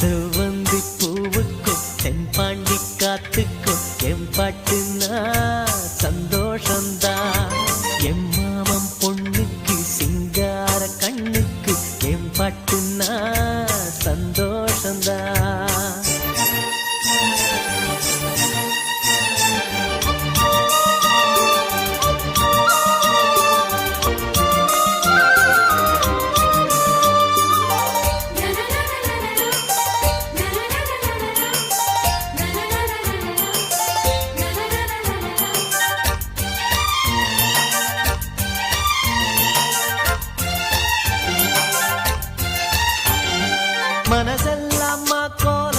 செவ்வந்தி பூவுக்கும் தென்பாண்டி காத்துக்கும் எம்பாட்டுனா சந்தோஷந்தான். எம் மாமம் பொண்ணுக்கு சிங்கார கண்ணுக்கு எம்பாட்டுனா சந்தோஷந்தான். மனசெல்லாம் கோல